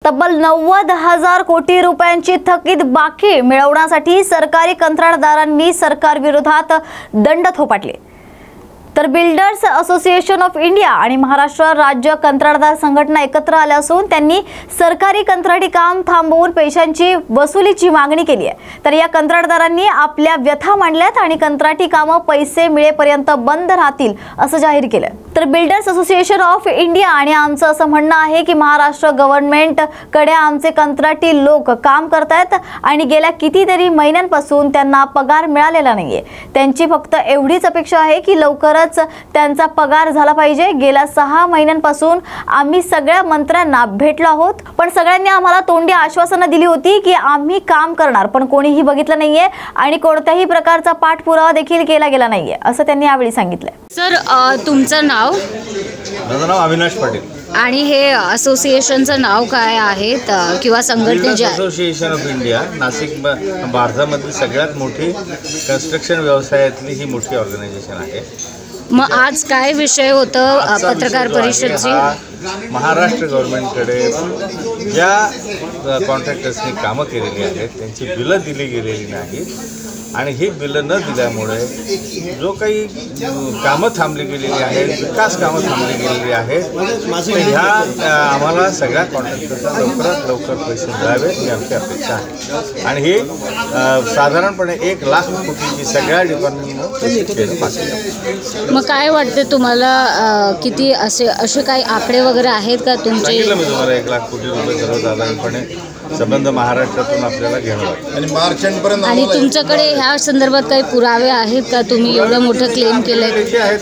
तब्बल 90,000 कोटी रुपयांची थकीत बाकी मिळवण्यासाठी सरकारी कंत्राटदारांनी सरकारविरोधात दंड थोपटले। तर बिल्डर्स असोसिएशन ऑफ इंडिया आणि महाराष्ट्र राज्य कंत्राटदार संघटना एकत्र आल्या असून त्यांनी सरकारी कंत्राटी काम थांबवून पैशांची वसुलीची मागणी केली आहे। तर या कंत्राटदारांनी आपल्या व्यथा मांडल्यात आणि कंत्राटी कामं पैसे मिळेपर्यंत बंद राहतील असं जाहीर केलं। तर बिल्डर्स असोसिएशन ऑफ इंडिया आणि आमचं असं म्हणणं आहे की महाराष्ट्र गव्हर्नमेंट कडे आमचे कंत्राटी लोक काम करतात आणि गेल्या कितीतरी महिन्यांपासून त्यांना पगार मिळालेला नाहीये। त्यांची फक्त एवढीच अपेक्षा आहे की लवकरच त्यांचा पगार झाला पाहिजे। गेल्या 6 महिन्यांपासून आम्ही सगळ्या मंत्र्यांना भेटलो आहोत, पण सगळ्यांनी आम्हाला तोंडी आश्वासनं दिली होती की आम्ही काम करणार, पण कोणीही बघितलं नाहीये आणि कोणत्याही प्रकारचा पाठपुरावा देखील केला गेला नाहीये असं त्यांनी यावेळी सांगितलं। सर, तुमचं नाव? माझं नाव अविनाश पाटील। आणि हे असोसिएशनचं नाव काय आहे किंवा संघटनेचे? असोसिएशन ऑफ इंडिया नाशिक भारतामधली सगळ्यात मोठी कन्स्ट्रक्शन व्यवसायातली ही मोठी ऑर्गनायझेशन आहे। मग आज काय विषय होतं पत्रकार परिषदेची? महाराष्ट्र गव्हर्नमेंटकडे ज्या कॉन्ट्रॅक्टर्सनी कामं केलेली आहेत त्यांची बिलं दिली गेलेली नाहीत आणि ही बिलं न दिल्यामुळे जो काही कामं थांबली गेलेली आहेत, विकास कामं थांबली गेलेली आहेत, ह्या आम्हाला सगळ्या कॉन्ट्रॅक्टर्सना लवकरात लवकर पैसे मिळावेत ही आमची अपेक्षा आहे। आणि ही साधारणपणे 1 लाख कोटीची सगळ्या डिपार्टमेंटनं। मग काय वाटते तुम्हाला, किती असे काही आकडे वगैरे आहेत का तुमचे? मी तुम्हाला 1 लाख कोटी रुपये सर्वसाधारणपणे संबंध महाराष्ट्रातून आपल्याला घ्यावं आणि मार्च एंडपर्यंत। आणि तुमच्याकडे ह्या संदर्भात काही पुरावे आहेत का? तुम्ही एवढं मोठं क्लेम केलंय? लेखी आहेत,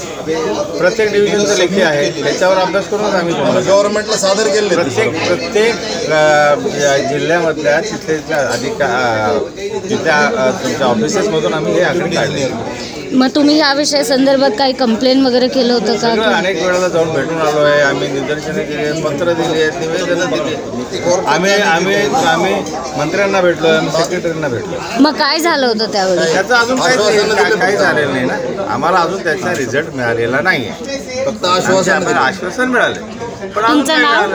प्रत्येक डिव्हिजनचं लेखी आहे, त्याच्यावर अभ्यास करूनच आम्ही तुम्हाला गव्हर्नमेंटला सादर केले। प्रत्येक जिल्ह्यामधल्या तिथल्या तिथल्या तुमच्या ऑफिसेसमधून आम्ही हे आकडे काढले। मग तुम्ही ह्या विषया संदर्भात काही कंप्लेंट वगैरे केलं होतं का? अनेक वेळेला जाऊन भेटून आलो आहे, आम्ही निदर्शने केली, पत्र दिली आहेत, निवेदनं दिली, आम्ही मंत्र्यांना भेटलो, सेक्रेटरींना भेटलो। मग काय झालं होतं त्यावेळी? त्याचं अजून काही झालेलं नाही ना, आम्हाला अजून त्याचा रिझल्ट मिळालेला नाही आहे, फक्त आश्वासन मिळाले। पण तुमचं नाव?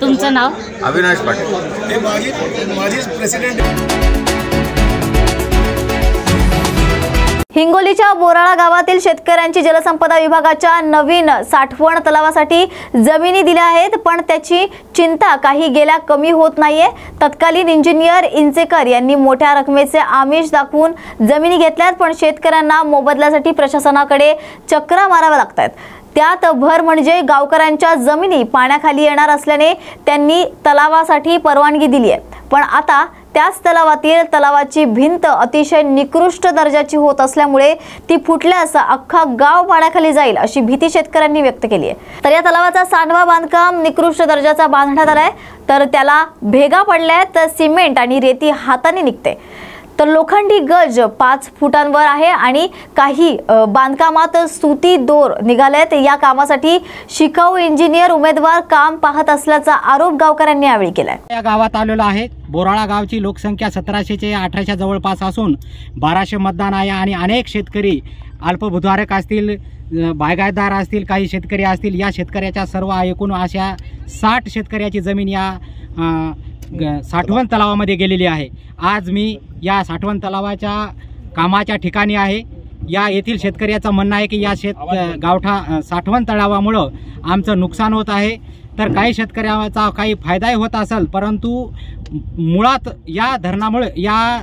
तुमचं नाव? अविनाश पाटील। माझी प्रेसिडेंट। हिंगोलीच्या बोराळा गावातील शेतकऱ्यांची जलसंपदा विभागाच्या नवीन साठवण तलावासाठी जमिनी दिल्या आहेत, पण त्याची चिंता काही गेल्या कमी होत नाहीये। तत्कालीन इंजिनियर इंचेकर यांनी मोठ्या रकमेचे आमिष दाखवून जमिनी घेतल्यात, पण शेतकऱ्यांना मोबदल्यासाठी प्रशासनाकडे चक्रा माराव्या लागतात। त्यात भर म्हणजे गावकऱ्यांच्या जमिनी पाण्याखाली येणार असल्याने त्यांनी तलावासाठी परवानगी दिली आहे, पण आता त्याच तलावाची भिंत अतिशय निकृष्ट दर्जाची होत असल्यामुळे ती फुटल्यास अख्खा गाव पाण्याखाली जाईल अशी भीती शेतकऱ्यांनी व्यक्त केली आहे। तर या तलावाचा सांडवा बांधकाम निकृष्ट दर्जाचा बांधण्यात आलाय, तर त्याला भेगा पडल्यात, सिमेंट आणि रेती हाताने निघते। तर लोखंडी गज 5 फुटांवर आहे आणि काही बांधकामात सुती दोर निघालेत। या कामासाठी शिकाऊ इंजिनियर उमेदवार काम पाहत असल्याचा आरोप गावकऱ्यांनी यावेळी केलाय। या गावात आलेलो आहे। बोराळा गावची लोकसंख्या 1700 ते 1800 जवळपास असून 1200 मतदान आहे आणि अनेक शेतकरी अल्पभूधारक असतील, बागायतदार असतील, काही शेतकरी असतील। या शेतकऱ्याच्या सर्व एकूण अशा 60 शेतकऱ्याची जमीन या साठवण तलावामध्ये गेलेली आहे। आज मी या साठवण तलावाच्या कामाच्या ठिकाणी आहे। येथील शेतकऱ्याचं म्हणणं आहे की या साठवण तलावामुळं आमचं नुकसान होत आहे, तर काही शेतकऱ्याचा काही फायदाही होत असेल, परंतु मुळात या धरणामुळे, या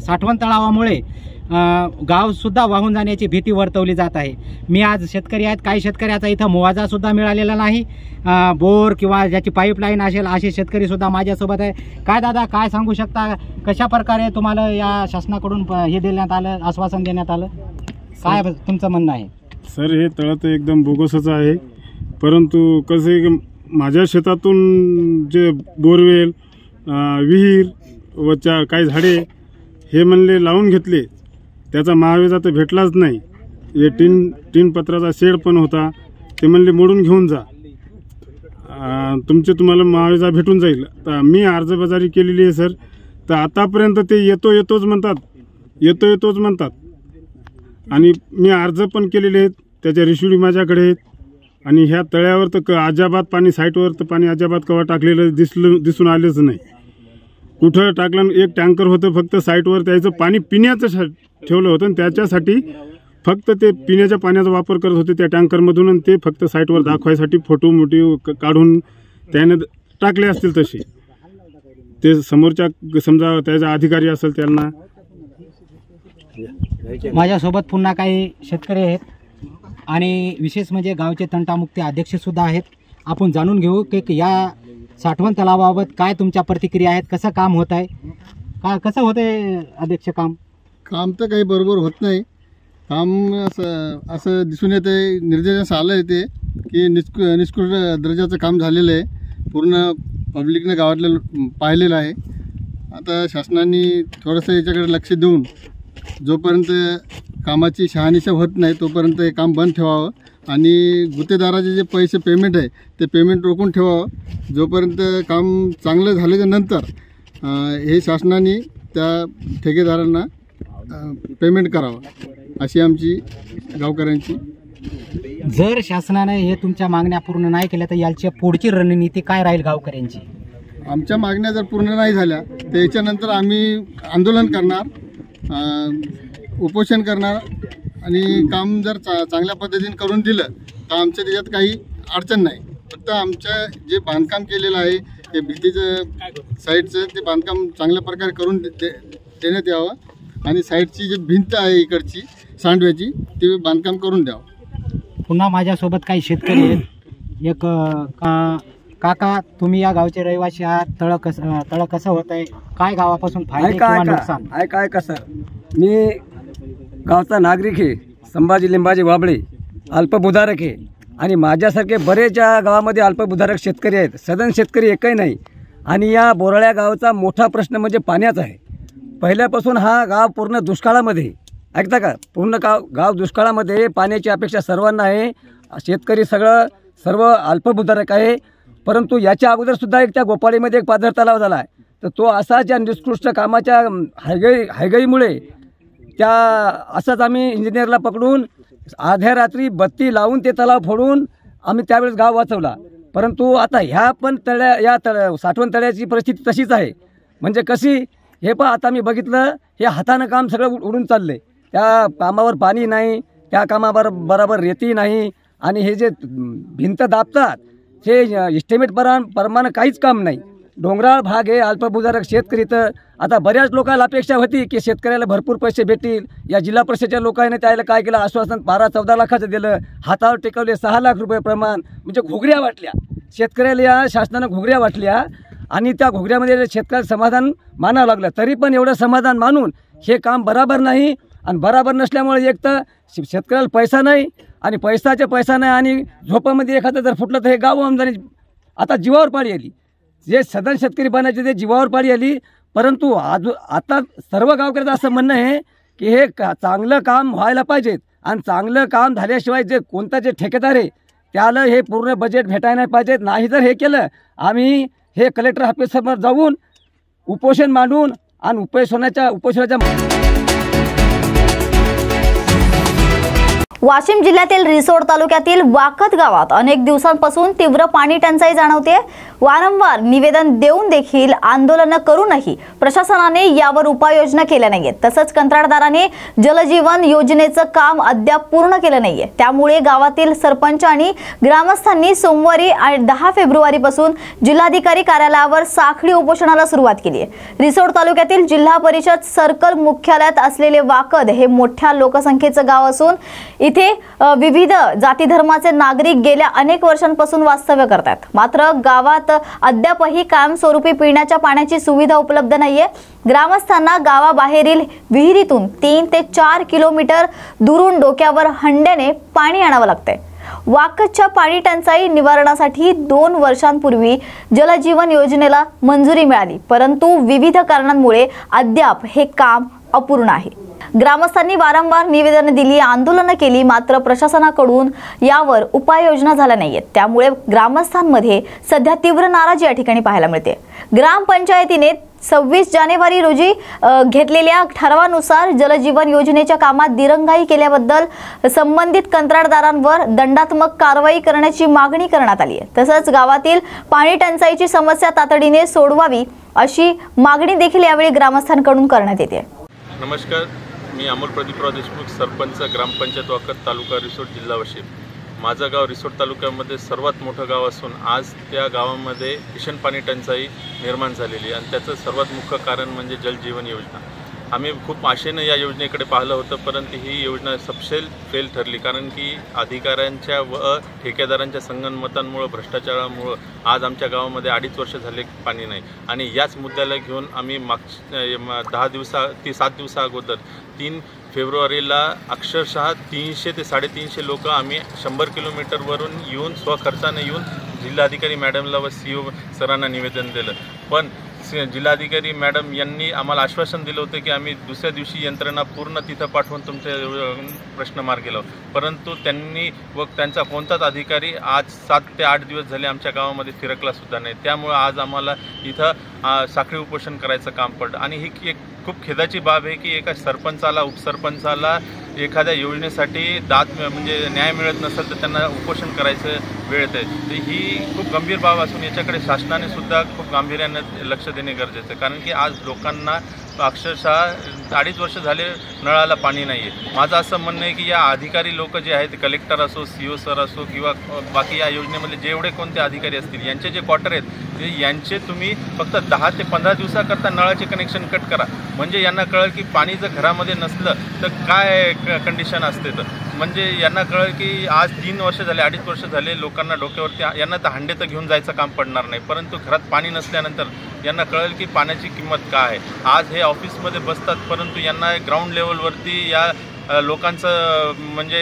साठवण तलावामुळे गावसुद्धा वाहून जाण्याची भीती वर्तवली जात आहे। मी आज शेतकरी आहेत, काही शेतकऱ्याचा इथं मुआवजासुद्धा मिळालेला नाही, बोर किंवा ज्याची पाईपलाईन असेल असे शेतकरीसुद्धा माझ्यासोबत आहे। काय दादा, काय सांगू शकता, कशा प्रकारे तुम्हाला या शासनाकडून हे देण्यात आलं, आश्वासन देण्यात आलं, काय तुमचं म्हणणं आहे? सर, हे तळं तर एकदम बोगसच आहे, परंतु कसे माझ्या शेतातून जे बोरवेल, विहीर व काही झाडे हे म्हणले लावून घेतले, त्याचा महाविजा तर भेटलाच नाही। हे टीन पत्राचा शेड पण होता, ते म्हणले मोडून घेऊन जा, तुम्हाला महाविजा भेटून जाईल। तर मी अर्जबाजारी केलेली आहे सर, तर आतापर्यंत ते येतोच म्हणतात आणि मी अर्ज पण केलेले आहेत, त्याच्या रिसिव्ह माझ्याकडे आहेत, आणि ह्या तळ्यावर तर अजिबात पाणी, साईटवर तर पाणी अजिबात कवा टाकलेलं दिसून आलेच नाही. कुठं टाकलं, एक टँकर होतं फक्त साईटवर, त्याचं पाणी पिण्याचं ठेवलं होतं आणि त्याच्यासाठी फक्त ते पिण्याच्या पाण्याचा वापर करत होते त्या टँकरमधून, आणि ते फक्त साईटवर दाखवायसाठी फोटो मोठी काढून त्याने टाकले असतील तसे. ते समोरच्या समजा त्याचा अधिकारी असेल त्यांना. माझ्यासोबत पुन्हा काही शेतकरी आहेत आणि विशेष म्हणजे गावचे तंटामुक्ती अध्यक्षसुद्धा आहेत. आपण जाणून घेऊ की या साठवण तलावाबाबत काय तुमच्या प्रतिक्रिया आहेत, कसं काम होत आहे, कसं होतं अध्यक्ष काम? काम तर काही बरोबर होत नाही. काम असं दिसून येतं आहे, निर्देशांस आलं आहे ते की निष्कृष्ट दर्जाचं काम झालेलं आहे. पूर्ण पब्लिकनं गावातलं पाहिलेलं आहे. आता शासनाने थोडंसं याच्याकडे लक्ष देऊन जोपर्यंत कामाची शहानिशा होत नाही तोपर्यंत हे काम बंद ठेवावं आणि गुत्तेदाराचे जे पैसे पेमेंट आहे ते पेमेंट रोखून ठेवावं. जोपर्यंत काम चांगलं झाल्याच्या नंतर हे शासनाने त्या ठेकेदारांना पेमेंट करावं, अशी आमची गावकऱ्यांची. जर शासनाने हे तुमच्या मागण्या पूर्ण नाही केल्या तर याची पुढची रणनीती काय राहील गावकऱ्यांची? आमच्या मागण्या जर पूर्ण नाही झाल्या तर याच्यानंतर आम्ही आंदोलन करणार, उपोषण करणार आणि काम जर चांगल्या पद्धतीने करून दिलं तर आमच्या त्याच्यात काही अडचण नाही. फक्त आमचं जे बांधकाम केलेलं आहे ते भीतीचं साईडचं ते बांधकाम चांगल्या प्रकारे करून देण्यात यावं आणि साईडची जी भिंत आहे इकडची सांडव्याची ते बांधकाम करून द्यावं. पुन्हा माझ्यासोबत काही शेतकरी आहेत. एक काका, तुम्ही या गावचे रहिवासी आहात. तळ कसं होत आहे, काय गावापासून फायदे किंवा नुकसान? काय कसं, मी गावचा नागरिक आहे, संभाजी लिंबाजी वाबळे, अल्पभूधारक आहे आणि माझ्यासारखे बरेच या गावामध्ये अल्पभूधारक शेतकरी आहेत. सदन शेतकरी एकही नाही. आणि या बोराळ्या गावाचा मोठा प्रश्न म्हणजे पाण्याचा आहे. पहिल्यापासून हा गाव पूर्ण दुष्काळामध्ये, ऐकता का, पूर्ण गाव दुष्काळामध्ये, पाण्याची अपेक्षा सर्वांना आहे. शेतकरी सर्व अल्पभूधारक आहे. परंतु याच्या अगोदरसुद्धा एक त्या गोपाळीमध्ये एक पाझर तलाव झाला आहे. तर तो असा ज्या निष्कृष्ट कामाच्या हायगईमुळे त्या असंच आम्ही इंजिनियरला पकडून अर्ध्या रात्री बत्ती लावून ते तलाव फोडून आम्ही त्यावेळेस गाव वाचवला. परंतु आता ह्या पण साठवण तळ्याची परिस्थिती तशीच आहे. म्हणजे कशी, हे पण आता मी बघितलं, हे हातानं काम सगळं उडून चाललं आहे. त्या कामावर पाणी नाही, त्या कामावर बरोबर रेती नाही आणि हे जे भिंत दाबतात हे इस्टिमेट प्रमाणे काहीच काम नाही. डोंगराळ भाग आहे, अल्पभूधारक शेतकरी. तर आता बऱ्याच लोकांना अपेक्षा होती की शेतकऱ्याला भरपूर पैसे भेटतील. या जिल्हा परिषदेच्या लोकांनी त्याला काय केलं, आश्वासन 12-14 लाखाचं दिलं, हातावर टेकवले 6 लाख रुपये प्रमाण. म्हणजे घुगऱ्या वाटल्या शेतकऱ्याला, या शासनानं घुगऱ्या वाटल्या आणि त्या घुगऱ्यामध्ये शेतकऱ्याला समाधान मानावं लागलं. तरी पण एवढं समाधान मानून हे काम बराबर नाही. आणि बराबर नसल्यामुळे एक तर शेतकऱ्याला पैसा नाही आणि पैसा नाही आणि झोपामध्ये एखादं जर फुटलं तर हे गाव आमदानी आता जीवावर पाळी आली. जे सदन शेतकरी बनायचे ते जीवावर पाळी आली. परंतु आता सर्व गावकऱ्यांचं असं म्हणणं आहे की हे चांगलं काम व्हायला पाहिजेत आणि चांगलं काम झाल्याशिवाय जे कोणता जे ठेकेदार आहे त्याला हे पूर्ण बजेट भेटायला नाही पाहिजेत. नाही जर हे केलं आम्ही हे कलेक्टर ऑफिससमोर जाऊन उपोषण मांडून आणि उपोषणाच्या वाशिम जिल्ह्यातील रिसोड तालुक्यातील वाकत गावात अनेक दिवसांपासून तीव्र पाणी टंचाई जाणवते. वारंवार निवेदन देऊन देखील आंदोलन करूनही प्रशासनाने यावर उपाययोजना केल्या नाहीयेत. तसंच कंत्राटदाराने जलजीवन योजनेचं काम अद्याप पूर्ण केलं नाहीये. त्यामुळे गावातील सरपंच आणि ग्रामस्थांनी सोमवारी 10 फेब्रुवारीपासून जिल्हाधिकारी कार्यालयावर साखळी उपोषणाला सुरुवात केली आहे. रिसोड तालुक्यातील जिल्हा परिषद सर्कल मुख्यालयात असलेले वाकद हे मोठ्या लोकसंख्येचं गाव असून इथे विविध जाती धर्माचे नागरिक गेल्या अनेक वर्षांपासून वास्तव्य करतात. मात्र गावात अद्यापही कायमस्वरूपी पिण्याच्या पाण्याची सुविधा उपलब्ध नाहीये. ग्रामस्थांना गावाबाहेरील विहिरीतून 3 ते 4 किलोमीटर दुरून डोक्यावर हंड्याने पाणी आणावं लागतंय. वाकदच्या पाणी टंचाई निवारणासाठी 2 वर्षांपूर्वी जलजीवन योजनेला मंजुरी मिळाली, परंतु विविध कारणांमुळे अद्याप हे काम अपूर्ण आहे. ग्रामस्थांनी वारंवार निवेदन दिली, आंदोलनं केली, मात्र प्रशासनाकडून यावर उपाययोजना झाल्या नाहीयेत. त्यामुळे ग्रामस्थांमध्ये सध्या तीव्र नाराजी या ठिकाणी पाहायला मिळते. ग्रामपंचायतीने 26 जानेवारी रोजी घेतलेल्या ठरावानुसार जलजीवन योजनेच्या कामात दिरंगाई केल्याबद्दल संबंधित कंत्राटदारांवर दंडात्मक कारवाई करण्याची मागणी करण्यात आली आहे. तसंच गावातील पाणी टंचाईची समस्या तातडीने सोडवावी अशी मागणी देखील यावेळी ग्रामस्थांकडून करण्यात येते. नमस्कार, मी अमोल प्रदीपराव देशमुख, सरपंच ग्रामपंचायत वाकद, तालुका रिसोड, जिल्हा वाशिम. माझं गाव रिसोड तालुक्यामध्ये सर्वात मोठं गाव असून आज त्या गावामध्ये भीषण पाणी टंचाई निर्माण झालेली आणि त्याचं सर्वात मुख्य कारण म्हणजे जलजीवन योजना. आम्ही खूप आशेनं या योजनेकडे पाहिलं होतं, परंतु ही योजना सपशेल फेल ठरली. कारण की अधिकाऱ्यांच्या व ठेकेदारांच्या संगनमतांमुळं, भ्रष्टाचारामुळं आज आमच्या गावामध्ये 2.5 वर्ष झाले पाणी नाही. आणि याच मुद्द्याला घेऊन आम्ही 7 दिवसा अगोदर 3 फेब्रुवारीला अक्षरशः 300 ते 350 लोक आम्ही 100 किलोमीटरवरून येऊन स्वखर्चाने येऊन जिल्हाधिकारी मॅडमला व CO सरांना निवेदन दिलं. पण जिल्हाधिकारी मॅडम यांनी आम्हाला आश्वासन दिलं होतं की आम्ही दुसऱ्या दिवशी यंत्रणा पूर्ण तिथं पाठवून तुमचे प्रश्न मार्गी लावू. परंतु त्यांनी व त्यांचा कोणताच अधिकारी आज 7 ते 8 दिवस झाले आमच्या गावामध्ये फिरकलासुद्धा नाही. त्यामुळं आज आम्हाला इथं साखळी उपोषण करायचं काम पडलं. आणि ही एक खूप खेदाची बाब आहे की एका सरपंचाला, उपसरपंचाला एखाद्या योजनेसाठी म्हणजे न्याय मिळत नसेल तर त्यांना उपोषण करायचं वेळ येते. तर ही खूप गंभीर बाब असून याच्याकडे शासनाने सुद्धा खूप गांभीर्यानं लक्ष देणे गरजेचं आहे. कारण की आज लोकांना अक्षरशः 2.5 वर्ष झाले नळाला पाणी नाही आहे. माझं असं म्हणणं आहे की या अधिकारी लोक जे आहेत, कलेक्टर असो, CO सर असो किंवा बाकी या योजनेमधले जेवढे कोणते अधिकारी असतील, यांचे जे क्वार्टर आहेत ते यांचे तुम्ही फक्त 10 ते 15 दिवसाकरता नळाचे कनेक्शन कट करा. म्हणजे यांना कळेल की पाणी जर घरामध्ये नसलं तर काय कंडिशन असते. तर म्हणजे यांना कळेल की आज 3 वर्ष झाले, 2.5 वर्ष झाले लोकांना डोक्यावरती, यांना तर हांडे तर घेऊन जायचं काम पडणार नाही, परंतु घरात पाणी नसल्यानंतर यांना कळेल की पाण्याची किंमत काय आहे. आज हे ऑफिसमध्ये बसतात, परंतु यांना ग्राउंड लेवलवरती या लोकांचं म्हणजे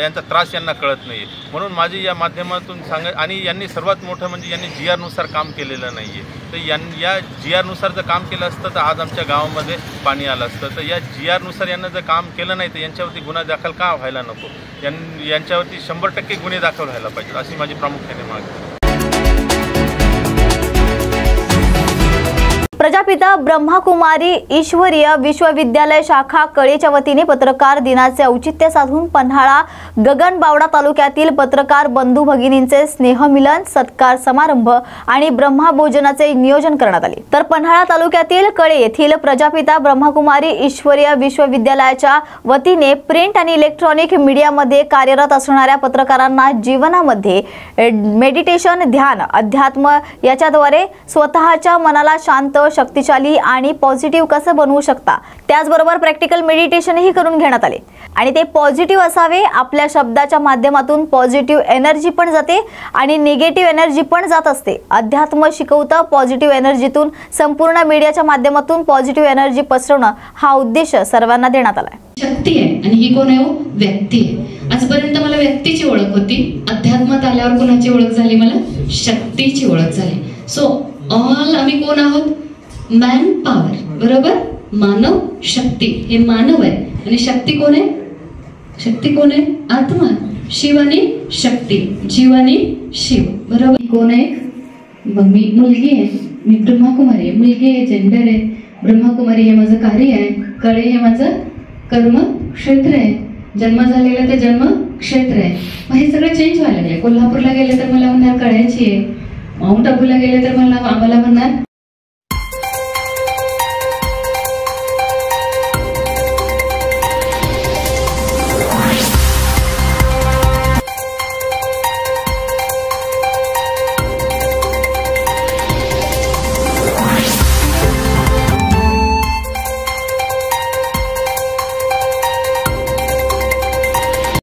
यांचा त्रास यांना कळत नाही. म्हणून माझी या माध्यमातून आणि यांनी सर्वात मोठं म्हणजे यांनी GR नुसार काम केलेलं नाही आहे. तर या GR नुसार जर काम केलं असतं तर आज आमच्या गावामध्ये पाणी आलं असतं. तर या GR नुसार यांना जर काम केलं नाही तर यांच्यावरती गुन्हा दाखल का व्हायला नको, यांच्यावरती 100% गुन्हे दाखल व्हायला पाहिजे, अशी माझी प्रामुख्याने मागणी आहे. प्रजापिता ब्रह्माकुमारी ईश्वरीय विश्वविद्यालय शाखा कळेच्या वतीने पत्रकार दिनाचे औचित्य साधून पन्हाळा गगनबावडा तालुक्यातील पत्रकार बंधू भगिनींचे स्नेहमिलन, सत्कार समारंभ आणि ब्रह्मभोजनाचे नियोजन करण्यात आले. तर पन्हाळा तालुक्यातील कळे येथील प्रजापिता ब्रह्माकुमारी ईश्वरीय विश्वविद्यालयाच्या वतीने प्रिंट आणि इलेक्ट्रॉनिक मीडियामध्ये कार्यरत असणाऱ्या पत्रकारांना जीवनामध्ये मेडिटेशन, ध्यान, अध्यात्म याच्याद्वारे स्वतःच्या मनाला शांत, शक्तिशाली आणि पॉझिटिव्ह कसं बनवू शकता, त्याचबरोबर प्रॅक्टिकल मेडिटेशनही करून घेण्यात आले. आणि ते पॉझिटिव्ह असावे. आपल्या शब्दाच्या माध्यमातून पॉझिटिव्ह एनर्जी पण जाते आणि निगेटिव्ह एनर्जी पण जात असते. अध्यात्म शिकवतं, पॉझिटिव्ह एनर्जीतून संपूर्ण मीडियाच्या माध्यमातून पॉझिटिव्ह एनर्जी पसरवणं हा उद्देश सर्वांना देण्यात आला आहे. शक्ती आहे आणि ही कोण आहे? व्यक्ती आहे. आजपर्यंत मला व्यक्तीची ओळख होती, अध्यात्मात आल्यावर कोणाची ओळख झाली? मला शक्तीची ओळख झाली. सो ऑल आम्ही कोण आहोत? मॅन पॉवर, बरोबर? मानव शक्ती, हे मानव आहे. आणि शक्ती कोण आहे? शक्ती कोण आहे? आत्मा. शिव आणि शक्ती, जीव आणि शिव, बरोबर? कोण आहे? मग मी मुलगी आहे, मी ब्रह्माकुमारी आहे. मुलगी आहे, जेंडर आहे. ब्रह्माकुमारी हे माझं कार्य आहे, कळे हे माझं कर्म क्षेत्र आहे, जन्म झालेला ते जन्म क्षेत्र आहे. मग हे सगळं चेंज व्हायला लागले. कोल्हापूरला गेले तर मला म्हणणार कळ्याची आहे, माउंट आबूला गेले तर मला आम्हाला म्हणणार